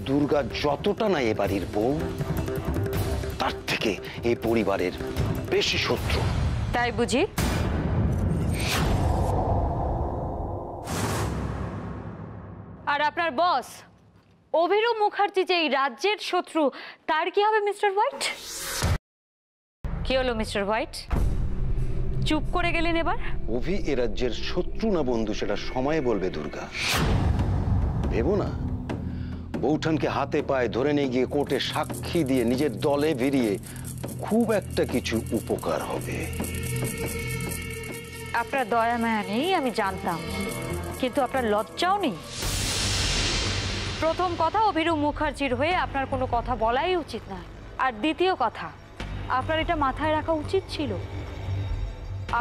দুর্গা যতটা না এ বাড়ির বউ, তার থেকে এই পরিবারের বেশি শত্রু। তাই বুঝি? আর আপনার বস অভিরূপ মুখার্জি যে এই রাজ্যের শত্রু, তার কি হবে মিস্টার হোয়াইট? কি হলো মিস্টার হোয়াইট, চুপ করে গেলেন এবার? অভি এ রাজ্যের শত্রু না বন্ধু সেটা সময় বলবে দুর্গা। ভেবো না বৌঠানকে হাতে পায়ে ধরে নিয়ে গিয়ে কোর্টে সাক্ষী দিয়ে নিজের দলে ভিড়িয়ে খুব একটা কিছু উপকার হবে। আপনার দয়া মায়া নেই আমি জানতাম, কিন্তু আপনার লজ্জাও নেই। প্রথম কথা, অভিরূপ মুখার্জির হয়ে আপনার কোনো কথা বলাই উচিত না। আর দ্বিতীয় কথা, আপনার এটা মাথায় রাখা উচিত ছিল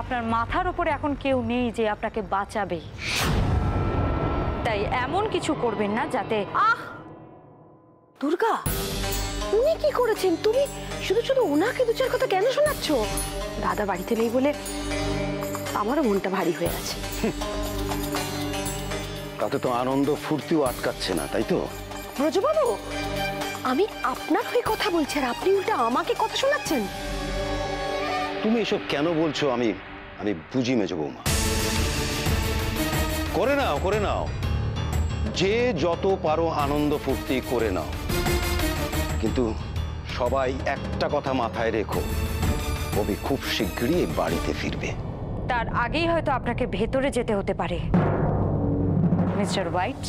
আপনার মাথার উপরে এখন কেউ নেই যে আপনাকে বাঁচাবে। তাই এমন কিছু করবেন না যাতে। দুর্গা, উনি কি করেছেন? তুমি শুধু শুধু ওনাকে দু চার কথা কেন শোনাচ্ছ? দাদা বাড়িতে নেই বলে আমারও মনটা ভারী হয়ে আছে। তাতে তো আনন্দ ফুর্তিও আটকাচ্ছে না, তাই তো? ব্রজবাবু, আমি আপনার হয়ে কথা বলছি আর আপনি উল্টা আমাকে কথা শোনাচ্ছেন। তুমি এসব কেন বলছো আমি আমি বুঝি মেজো বৌমা। করে নাও করে নাও, যে যত পারো আনন্দ ফুর্তি করে নাও, কিন্তু সবাই একটা কথা মাথায় রেখো, অভি খুব শীঘ্রই বাড়িতে ফিরবে। তার আগেই হয়তো আপনাকে ভেতরে যেতে হতে পারে মিস্টার হোয়াইট।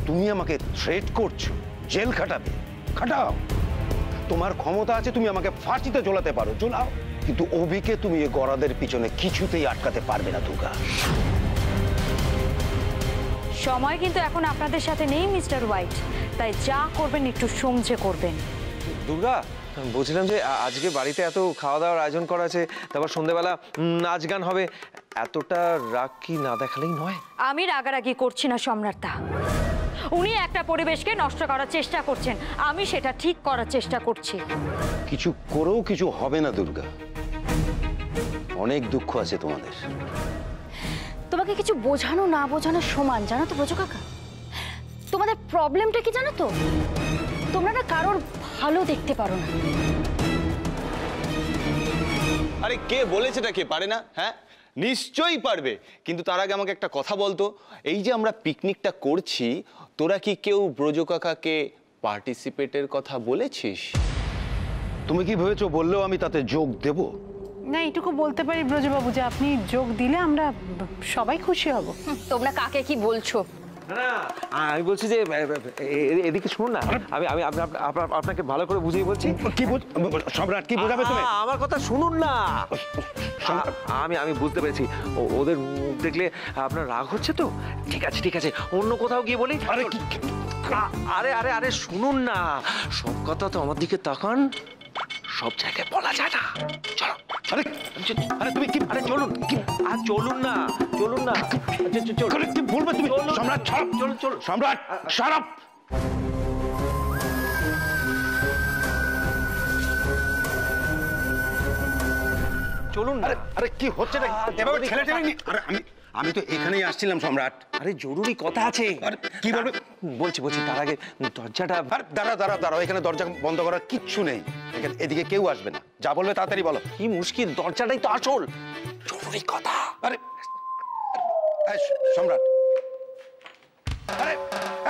তুমি আমাকে থ্রেট করছো, জেল খাটাবে? খাটাও, তোমার ক্ষমতা আছে, তুমি আমাকে ফাঁসিতে ঝোলাতে পারো, ঝোলাও, কিন্তু অভিকে তুমি এই গরাদের পিছনে কিছুতেই আটকাতে পারবে না দুর্গা। সময় কিন্তু এখন আপনাদের সাথে নেই মিস্টার হোয়াইট, তাই যা করবেন একটু সমঝে করবেন। দুর্গা, বলছিলাম যে আজকে বাড়িতে এত খাওয়া দাওয়ার আয়োজন করা আছে, তারপর সন্ধ্যেবেলা নাচ গান হবে, এতটা রাগ কি না দেখালেই নয়? আমি রাগারাগি করছি না সম্রাটদা, উনি একটা পরিবেশকে নষ্ট করার চেষ্টা করছেন, আমি সেটা ঠিক করার চেষ্টা করছি। কিছু করেও কিছু হবে না দুর্গা, অনেক দুঃখ আছে তোমাদের। তোমাকে কিছু বোঝানো না বোঝানো সমান, জানো তো ব্রজ কাকা? তোমাদের প্রবলেমটা কি জানো তো? তোমরা না কারোর ভালো দেখতে পারো না। আরে কে বলেছে এটা কে পারে না? হ্যাঁ, নিশ্চয়ই পারবে, কিন্তু তার আগে আমাকে একটা কথা বলতো, এই যে আমরা পিকনিকটা করছি, তোরা কি কেউ ব্রজ কাকাকে পার্টিসিপেটের কথা বলেছিস? তুমি কি ভেবেছো বললেও আমি তাতে যোগ দেব? না, এইটুকু বলতে পারি ব্রজবাবু যে আপনি যোগ দিলে আমরা সবাই খুশি হব। তোমরা কাকে কি বলছো? না, আমি বলছি যে এদিকে শুনুন না, আমি আপনাকে ভালো করে বুঝিয়ে বলছি। কি সম্রাট, কি বোঝাবে তুমি? আমার কথা শুনুন না। আমি বুঝতে পেরেছি, ওদের মুখ দেখলে আপনার রাগ হচ্ছে তো। ঠিক আছে ঠিক আছে, অন্য কোথাও গিয়ে বলি। আরে আরে আরে শুনুন না, সব কথা তো আমার দিকে তাকান, সব জায়গায় বলা যায় না। চলো। আরে আরে তুমি কি, আরে চলুন, আর চলুন না, চলুন না। কি বলবে তুমি? সম্রাট ছাড়, চলুন চলুন। সম্রাট সারাপ। চলুন। আরে কি হচ্ছে না? এভাবে ঠেলে ঠেলে নি। আরে আমি তো এখানেই আসছিলাম সম্রাট। আরে জরুরি কথা আছে। আরে কি বলবে? বলছি তার আগে দরজাটা। দাঁড়াও, এখানে দরজা বন্ধ করার কিচ্ছু নেই, এদিকে কেউ আসবে না, যা বলবে তাড়াতাড়ি বলো। কি মুশকিল, দরজাটাই তো আসল, জরুরি কথা। আরে সম্রাট, আরে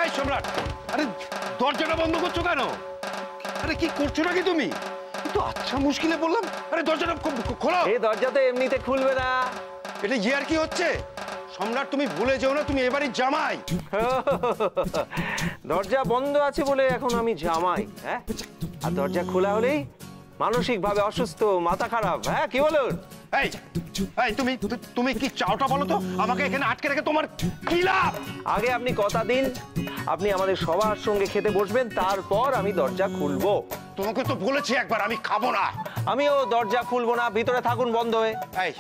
এই সম্রাট, আরে দরজাটা বন্ধ করছো কেন? আরে কি করছো নাকি তুমি? তো আচ্ছা মুশকিলে বললাম, আরে দরজাটা খোলো। এই দরজা তো এমনিতে খুলবে না। এটা ইয়ার কি হচ্ছে? সম্রাট তুমি ভুলে যেও না, তুমি এবারই জামাই। দরজা বন্ধ আছে বলে এখন আমি জামাই? হ্যাঁ, আর দরজা খোলা হলেই মানসিক ভাবে অসুস্থ, মাথা খারাপ। হ্যাঁ, কি বলুন? এই তুমি কি চাওটা বলো তো? আমাকে এখানে আটকে রেখে তোমার কি লাভ? আগে আপনি কথা দিন, আপনি আমাদের সবার সঙ্গে খেতে বসবেন, তারপর আমি দরজা খুলবো। তোমাকে তো বলেছি একবার আমি খাবো না। আমিও দরজা খুলবো না, ভিতরে থাকুন বন্ধ হয়ে। এই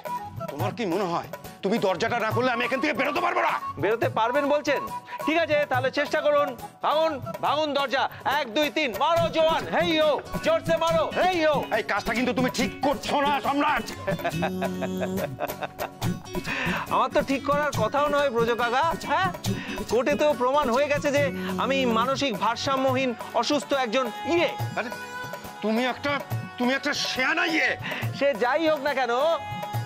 তোমার কি মনে হয় তুমি দরজাটা না খুললে আমি এখান থেকে বেরোতে পারবো না। বেরোতে পারবেন বলছেন? ঠিক আছে, তাহলে চেষ্টা করুন। ভাঙুন, ভাঙুন দরজা। 1 2 3 মারো জোয়ান, হেই ও, জোরসে মারো, হেই ও। এই কাজটা কিন্তু তুমি ঠিক করছো না সম্রাট। আমার তো ঠিক করার কথাও নয় ব্রজ কাকা। হ্যাঁ, কোর্টে তো প্রমাণ হয়ে গেছে যে আমি মানসিক ভারসাম্যহীন অসুস্থ একজন ইয়ে। আরে তুমি একটা শেয়ানা ইয়ে। সে যাই হোক না কেন,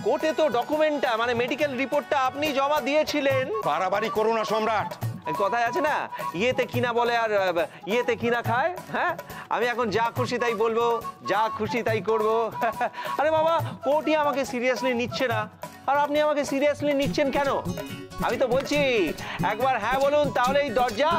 কোর্টে তো ডকুমেন্টটা মানে মেডিকেল রিপোর্টটা আপনি জমা দিয়েছিলেন। বাড়াবাড়ি করো না সম্রাট। কথায় আছে না, ইয়েতে কিনা বলে আর ইয়েতে কিনা খায়। হ্যাঁ, আমি এখন যা খুশি তাই বলবো, যা খুশি তাই করবো। আরে বাবা, কোর্টই আমাকে সিরিয়াসলি নিচ্ছে না, আর আপনি আমাকে সিরিয়াসলি নিচ্ছেন কেন? আমি তো বলছি একবার হ্যাঁ বলুন, তাহলে এই দরজা।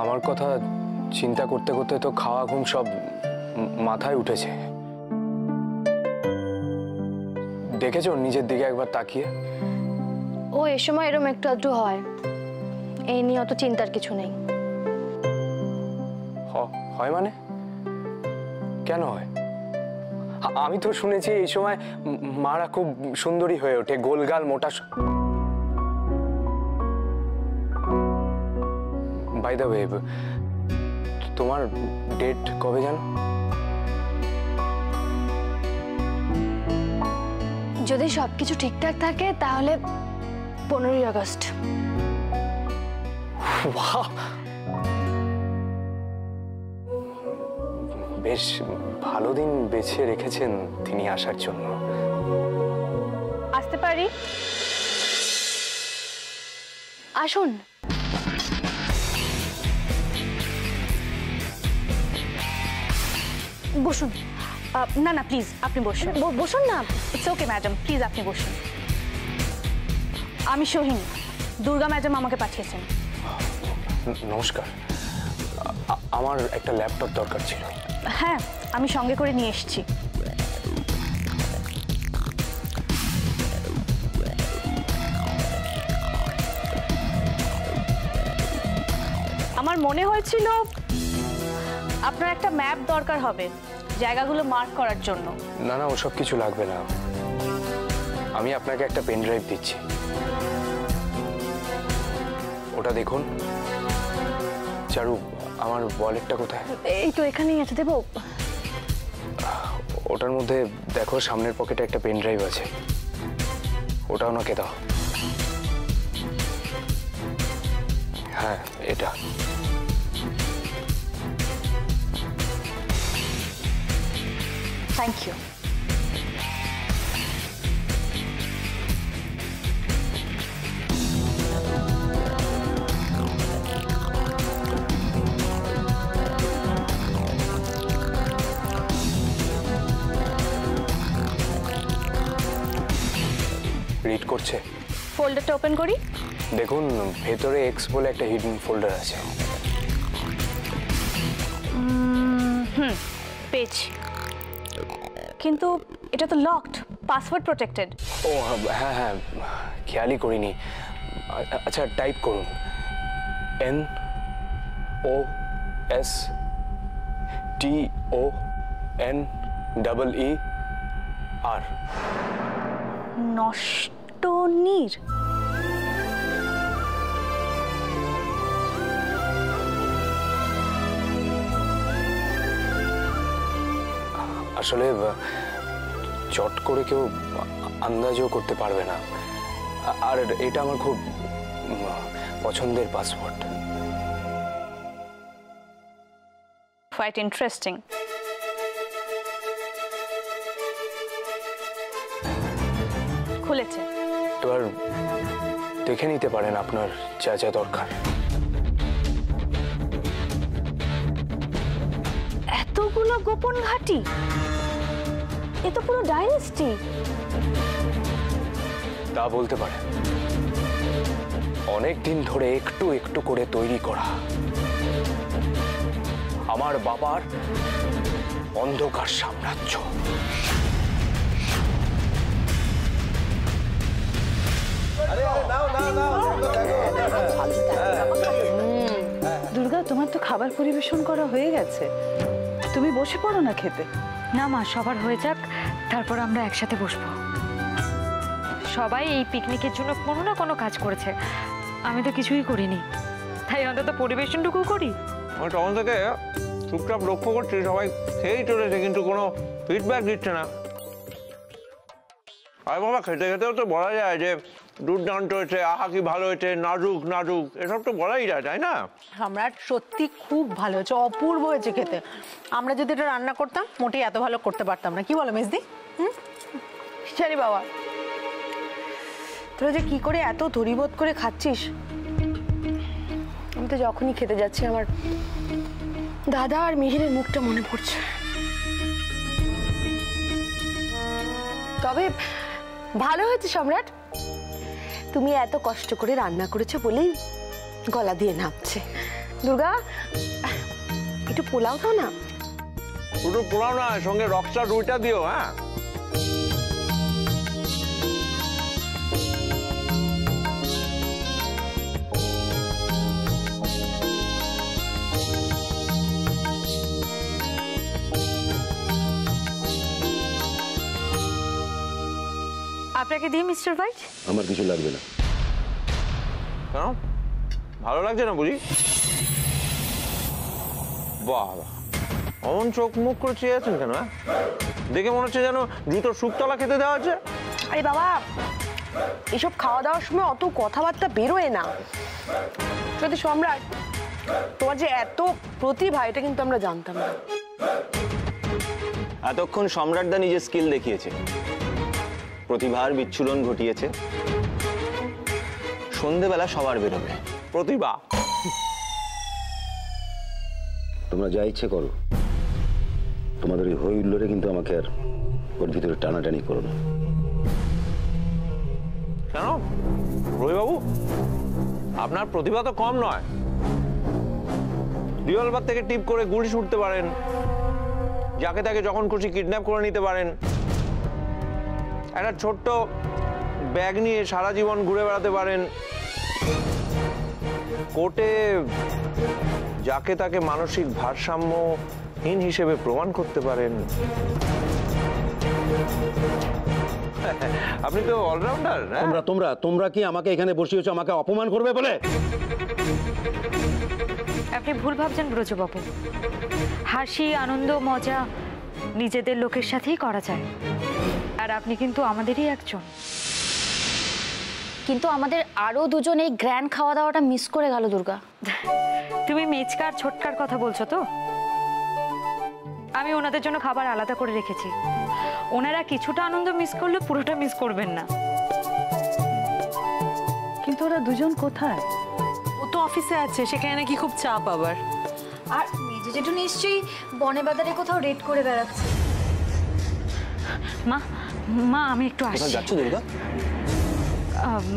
আমার কথা চিন্তা করতে করতে তো খাওয়া ঘুম সব মাথায় উঠেছে। দেখেছো নিজের দিকে একবার তাকিয়ে? ও এ সময় এরকম একটু আধটু হয়, এই নিয়ে অত চিন্তার কিছু নেই। হয় মানে? কেন হয়? আমি তো শুনেছি এই সময় মারা খুব সুন্দরী হয়ে ওঠে, গোলগাল মোটা। বাই দ্য ওয়ে, তোমার ডেট কবে জানো? যদি সবকিছু ঠিকঠাক থাকে তাহলে 15ই আগস্ট। বেশ ভালো দিন বেছে রেখেছেন তিনি আসার জন্য। আসতে পারি? আসুন। বসুন। না না প্লিজ আপনি বসুন। বসুন না। ইটস ওকে ম্যাডাম, প্লিজ আপনি বসুন। আমি সোহিনী, দুর্গা ম্যাডাম আমাকে পাঠিয়েছেন। নমস্কার, আমার একটা ল্যাপটপ দরকার ছিল। হ্যাঁ, আমি সঙ্গে করে নিয়ে এসেছি। আমার মনে হয়েছিল আপনার একটা ম্যাপ দরকার হবে জায়গাগুলো মার্ক করার জন্য। না না, ওসব কিছু লাগবে না, আমি আপনাকে একটা পেন ড্রাইভ দিচ্ছি, ওটা দেখুন। চারু, আমার ওয়ালেটটা কোথায়? এই তো এখানেই আছে, দেবো? ওটার মধ্যে দেখো সামনের পকেটে একটা পেন ড্রাইভ আছে, ওটা ওনাকে দাও। হ্যাঁ, এটা। Thank you. রিড করছে। ফোল্ডারটা ওপেন করি। দেখুন ভেতরে এক্স বলে একটা হিডেন ফোল্ডার আছে। পেয়েছি, কিন্তু এটা তো লকড, পাসওয়ার্ড প্রোটেক্টেড। ও হ্যাঁ হ্যাঁ, খেয়ালই করিনি। আচ্ছা টাইপ করুন, NOSTONER। নষ্টনীর। আসলে চট করে কেউ আন্দাজও করতে পারবে না, আর এটা আমার খুব পছন্দের পাসওয়ার্ড। Quite interesting. খুলেছে। এবার দেখে নিতে পারেন আপনার যা যা দরকার। এতগুলো গোপন ঘাঁটি, এ তো পুরো ডাইনেস্টি। তা বলতে পারেন, অনেক দিন ধরে একটু একটু করে তৈরি করা। আমার বাবার অন্ধকার সাম্রাজ্য। দুর্গা, তোমার তো খাবার পরিবেশন করা হয়ে গেছে, তুমি বসে পড়ো না খেতে। না মা, সবার হয়ে যাক, তারপর আমরা একসাথে বসবো। সবাই এই পিকনিকের জন্য কোনো না কোনো কাজ করেছে, আমি তো কিছুই করিনি, তাই অন্তত পরিবেশনটুকু করি। আমি তখন থেকে চুপচাপ লক্ষ্য করছি সবাই খেয়েই চলেছে, কিন্তু কোনো ফিডব্যাক দিচ্ছে না। আর বাবা, খেতে খেতেও তো বলা যায় যে দুর্দান্ত হয়েছে, আহা কি ভালো হয়েছে, নাজুক নাজুক, এসব তো বলাই যায়, তাই না? সম্রাট, সত্যি খুব ভালো হয়েছে, অপূর্ব হয়েছে খেতে। আমরা যদি এটা রান্না করতাম মোটেই এত ভালো করতে পারতাম না, কি বলো মেজদি? জানি বাবা, তোরা যে কি করে এত তরিবোধ করে খাচ্ছিস। আমি তো যখনই খেতে যাচ্ছি আমার দাদা আর মিহিরের মুখটা মনে পড়ছে। তবে ভালো হয়েছে সম্রাট, তুমি এত কষ্ট করে রান্না করেছো বলেই গলা দিয়ে নামছে। দুর্গা, একটু পোলাও দাও না। শুধু পোলাও না, সঙ্গে রকস্টার দুইটা দিও। হ্যাঁ, আপনাকে দিই মিস্টার হোয়াইট? আমার কিছু লাগবে না। কেন, ভালো লাগছে না বুঝি? বাহ, অমন চোখ মুখ করে চেয়ে আছেন কেন? দেখে মনে হচ্ছে যেন জুতোর শুকতলা খেতে দেওয়া আছে। আরে বাবা, এসব খাওয়া দাওয়ার সময় অত কথাবার্তা বেরোয় না। সত্যি সম্রাট, তোমার যে এত প্রতিভা এটা কিন্তু আমরা জানতাম না। এতক্ষণ সম্রাটদা নিজের স্কিল দেখিয়েছে, প্রতিভার বিচ্ছুরণ ঘটিয়েছে। সন্ধেবেলা সবার বেরোবে প্রতিভা। তোমরা যা ইচ্ছে করো, তোমাদের ওই হই হুল্লোড়ে কিন্তু আমাকে আর ওর ভিতরে টানাটানি করো না। কেন রবিবাবু, আপনার প্রতিভা তো কম নয়। রিভলভার থেকে টিপ করে গুলি ছুটতে পারেন, যাকে তাকে যখন খুশি কিডন্যাপ করে নিতে পারেন, একটা ছোট্ট ব্যাগ নিয়ে সারা জীবন ঘুরে বেড়াতে পারেন, কোর্টে যাকে তাকে মানসিক ভারসাম্যহীন হিসেবে প্রমাণ করতে পারেন। আপনি তো অলরাউন্ডার। তোমরা তোমরা তোমরা কি আমাকে এখানে বসিয়েছো আমাকে অপমান করবে বলে? আপনি ভুল ভাবছেন ব্রজবাবু, হাসি আনন্দ মজা নিজেদের লোকের সাথেই করা যায়, আর আপনি কিন্তু আমাদেরই একজন। কিন্তু আমাদের আরো দুজন এই গ্র্যান্ড খাওয়া দাওয়াটা মিস করে গেল দুর্গা। তুমি মেচকার ছোটকার কথা বলছো তো? আমি ওনাদের জন্য খাবার আলাদা করে রেখেছি, ওনারা কিছুটা আনন্দ মিস করলে পুরোটা মিস করবেন না। কিন্তু ওরা দুজন কোথায়? ও তো অফিসে আছে, সেখানে নাকি খুব চাপ আবার। আর মেজে জেঠু নিশ্চয়ই বনে বাজারে কোথাও রেড করে বেড়াচ্ছে। মা মা আমি একটু আসছি। যাচ্ছ দুর্গা?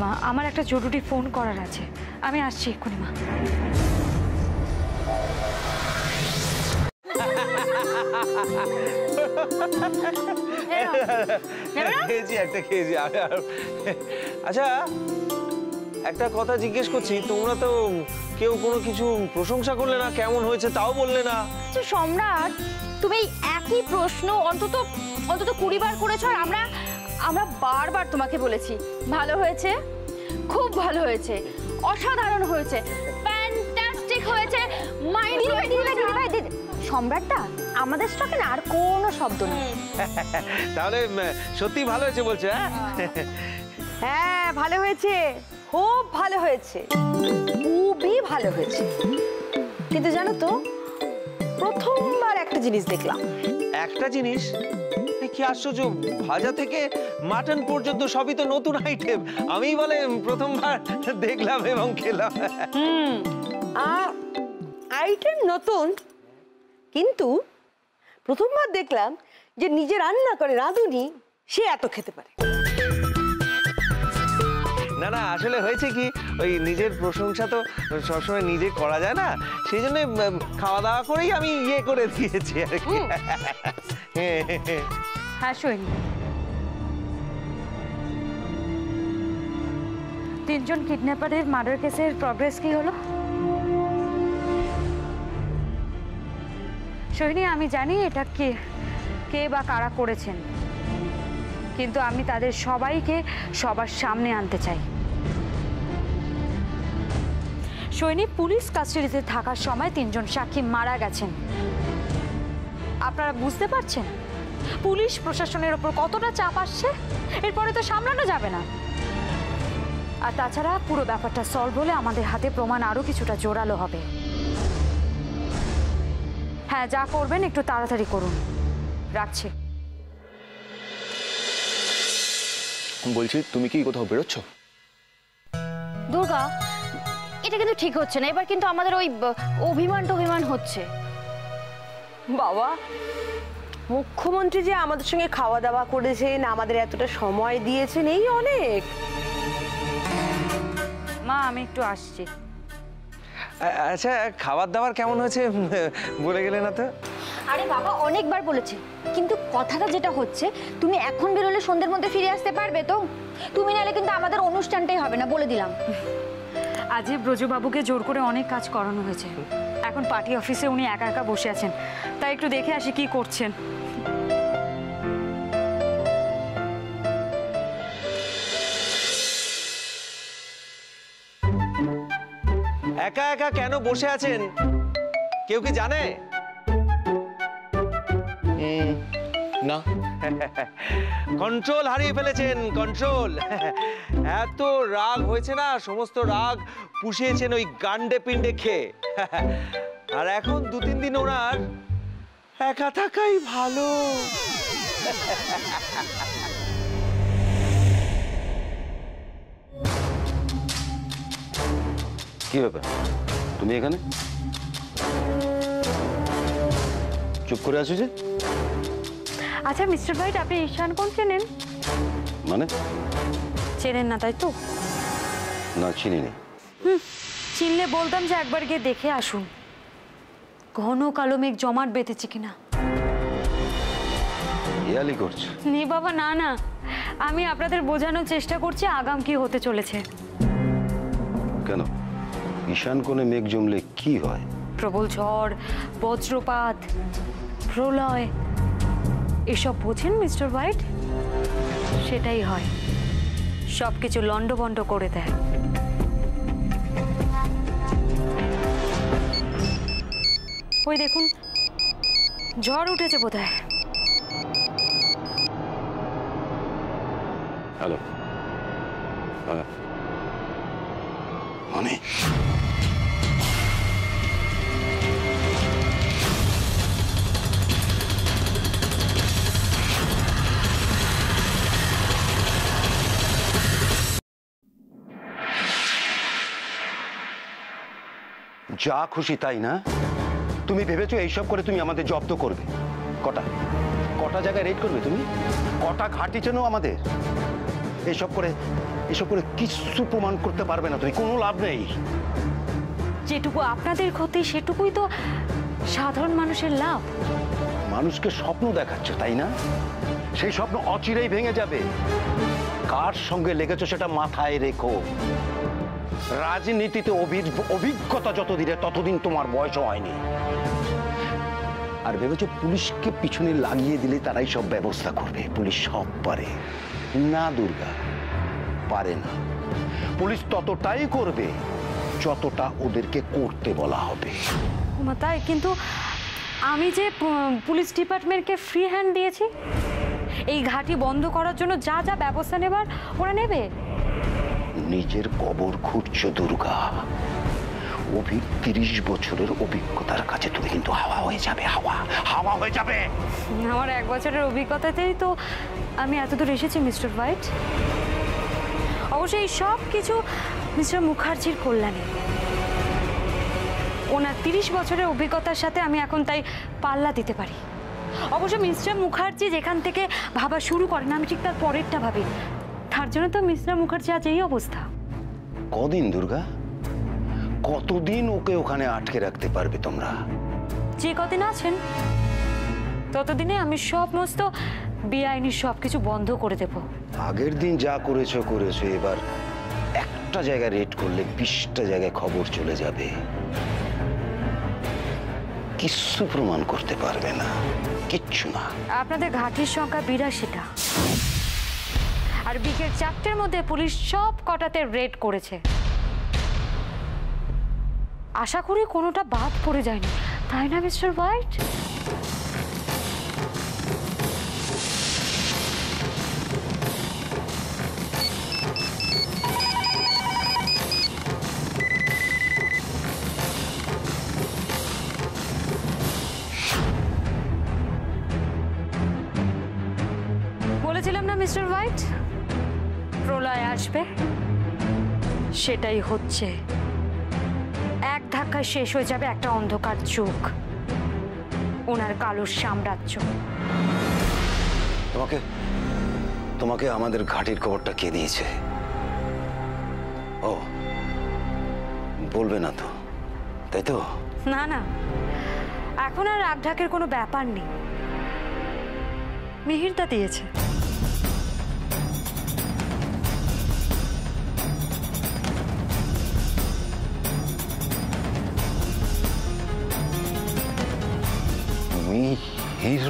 মা, আমার একটা জরুরি ফোন করার আছে, আমি আসছি এক্ষুনি মা। খেয়েছি, একটা খেয়েছি। আচ্ছা, একটা কথা জিজ্ঞেস করছি, তোমরা তো কেউ কোনো কিছু প্রশংসা করলে না, কেমন হয়েছে তাও বললে না। সম্রাট, তুমি একই প্রশ্ন অন্তত 20 বার করেছো, আর আমরা বারবার তোমাকে বলেছি ভালো হয়েছে, খুব ভালো হয়েছে, অসাধারণ হয়েছে, ফ্যান্টাস্টিক হয়েছে, সম্রাটটা আমাদের স্টকে না আর কোনো শব্দ নেই। তাহলে সত্যি ভালো হয়েছে বলছে? হ্যাঁ, ভালো হয়েছে, খুব ভালো হয়েছে, খুবই ভালো হয়েছে। কিন্তু জানো তো, প্রথমবার একটা জিনিস দেখলাম। একটা জিনিস? কি আশ্চর্য, ভাজা থেকে মাটন পর্যন্ত সবই তো নতুন আইটেম। আমি বলে প্রথমবার দেখলাম এবং খেলাম। আইটেম নতুন, কিন্তু প্রথমবার দেখলাম যে নিজে রান্না করে রাঁধুনি সে এত খেতে পারে। না না, আসলে হয়েছে কি, ওই নিজের প্রশংসা তো সবসময় নিজে করা যায় না, সেই জন্য খাওয়া দাওয়া করেই আমি ইয়ে করে দিয়েছি আর কি। হ্যাঁ সোহিনী, 3 জন কিডন্যাপারের মার্ডার কেসের প্রগ্রেস কি হলো? সোহিনী, আমি জানি এটা কে বা কারা করেছেন, কিন্তু আমি তাদের সবাইকে সবার সামনে আনতে চাই। সোহিনী, পুলিশ কাস্টাডিতে থাকার সময় 3 জন সাক্ষী মারা গেছেন। আপনারা বুঝতে পারছেন পুলিশ প্রশাসনের ওপর কতটা চাপ আসছে? এরপরে তো সামলানো যাবে না। আর তাছাড়া পুরো ব্যাপারটা সলভ হলে আমাদের হাতে প্রমাণ আরো কিছুটা জোরালো হবে। হ্যাঁ, যা করবেন একটু তাড়াতাড়ি করুন। রাখছি। বলছি, তুমি কি কোথাও বেরোচ্ছ? দুর্গা, এটা কিন্তু ঠিক হচ্ছে না। এবার কিন্তু আমাদের ওই অভিমান হচ্ছে। বাবা, মুখ্যমন্ত্রী যে আমাদের সঙ্গে খাওয়া দাওয়া করেছেন, আমাদের এতটা সময় দিয়েছেন, এই অনেক। মা, আমি একটু আসছি। আচ্ছা, খাবার দাবার কেমন হয়েছে বলে গেলে না তো? আরে বাবা, অনেকবার বলেছে, কিন্তু কথাটা যেটা হচ্ছে, তুমি এখন বেরোলে সন্ধ্যের মধ্যে ফিরে আসতে পারবে তো? তুমি নাহলে কিন্তু আমাদের অনুষ্ঠানটাই হবে না, বলে দিলাম। আজই ব্রজবাবুকে জোর করে অনেক কাজ করানো হয়েছে। এখন পার্টি অফিসে উনি একা একা বসে আছেন, তাই একটু দেখে আসি কি করছেন। একা একা কেন বসে আছেন কেউ কি জানে? না। কন্ট্রোল হারিয়ে ফেলেছেন, কন্ট্রোল। এত রাগ হয়েছে না, সমস্ত রাগ পুষিয়েছেন ওই গান্ডে পিণ্ডে খেয়ে। আর এখন 2-3 দিন ওনার একা থাকাই ভালো। কি ব্যাপার, তুমি এখানে চুপ করে আছো যে? আচ্ছা মিস্টার হোয়াইট, আপনি ঈশান কোন চেনেন? মানে? চেনেন না তাই তো? না, চিনি না। চিনলে বলতাম যে একবার গিয়ে দেখে আসুন ঘন কালো মেঘ জমাট বেঁধেছে কিনা। ইয়ালি করছে? নে বাবা, না না, আমি আপনাদের বোঝানোর চেষ্টা করছি আগাম কি হতে চলেছে। কেন, ঈশান কোণে মেঘ জমলে কি হয়? প্রবল ঝড়, বজ্রপাত, প্রলয়, এসব বোঝেন মিস্টার হোয়াইট? সেটাই হয়, সবকিছু লন্ডভন্ড করে দেয়। ওই দেখুন, ঝড় উঠেছে বোধহয়। হ্যালো, মানে যা খুশি তাই না? তুমি ভেবেছো এইসব করে তুমি আমাদের জব্দ করবে? কটা জায়গায় রেড করবে তুমি? কটা ঘাঁটি চেনো আমাদের? এসব করে কিছু প্রমাণ করতে পারবে না তুমি, কোনো লাভ নেই। যেটুকু আপনাদের ক্ষতি সেটুকুই তো সাধারণ মানুষের লাভ। মানুষকে স্বপ্ন দেখাচ্ছ তাই না? সেই স্বপ্ন অচিরেই ভেঙে যাবে। কার সঙ্গে লেগেছো সেটা মাথায় রেখো। রাজনীতিতে অভিজ্ঞতা যতদিনে ততদিন তোমার বয়স হয়নি। আর ভেবেছো পুলিশকে পিছনে লাগিয়ে দিলে তারাই সব ব্যবস্থা করবে? পুলিশ সব পারে না দুর্গা, পারে না। পুলিশ ততটাই করবে যতটা ওদেরকে করতে বলা হবে। তাই, কিন্তু আমি যে পুলিশ ডিপার্টমেন্টকে ফ্রি হ্যান্ড দিয়েছি, এই ঘাঁটি বন্ধ করার জন্য যা যা ব্যবস্থা নেবার ওরা নেবে। নিজের কবর খুঁড়ছো দুর্গা। 30 বছরের অভিজ্ঞতার কাছে তুমি কিন্তু হাওয়া হয়ে যাবে, হাওয়া হয়ে যাবে। আমার 1 বছরের অভিজ্ঞতাতেই তো আমি এতদূর এসেছি মিস্টার হোয়াইট। অবশ্যই সব কিছু মিস্টার মুখার্জির কল্যাণে। ওনার 30 বছরের অভিজ্ঞতার সাথে আমি এখন তাই পাল্লা দিতে পারি। অবশ্য মিস্টার মুখার্জি যেখান থেকে ভাবা শুরু করেন, আমি ঠিক তার পরেরটা ভাবি। তার জন্য তো মিস্টার মুখার্জি আজ এই অবস্থা। কদিন দুর্গা? কতদিন ওকে ওখানে আটকে রাখতে পারবে তোমরা? যে কদিন আছেন ততদিনে আমি সমস্ত বেআইনি সবকিছু বন্ধ করে দেব। আগের দিন যা করেছো করেছো, এবার একটা জায়গায় রেড করলে 20টা জায়গায় খবর চলে যাবে। কিচ্ছু প্রমাণ করতে পারবে না, কিচ্ছু না। আপনাদের ঘাটির সংখ্যা 82টা, আর বিকেল 4টের মধ্যে পুলিশ সব কটাতে রেড করেছে। আশা করি কোনোটা বাদ পড়ে যায়নি, তাই না মিস্টার হোয়াইট? বলেছিলাম না মিস্টার হোয়াইট, প্রলয় আসবে, সেটাই হচ্ছে। এক ধাক্কায় শেষ হয়ে যাবে একটা অন্ধকার যুগ, ওনার কালো সাম্রাজ্য। তোমাকে তোমাকে আমাদের ঘাটির খবরটা কে দিয়েছে? ও, বলবে না তো, তাই তো? না না, এখন আর রাগ ঢাকের কোনো ব্যাপার নেই, মিহিরদা দিয়েছে। মিহির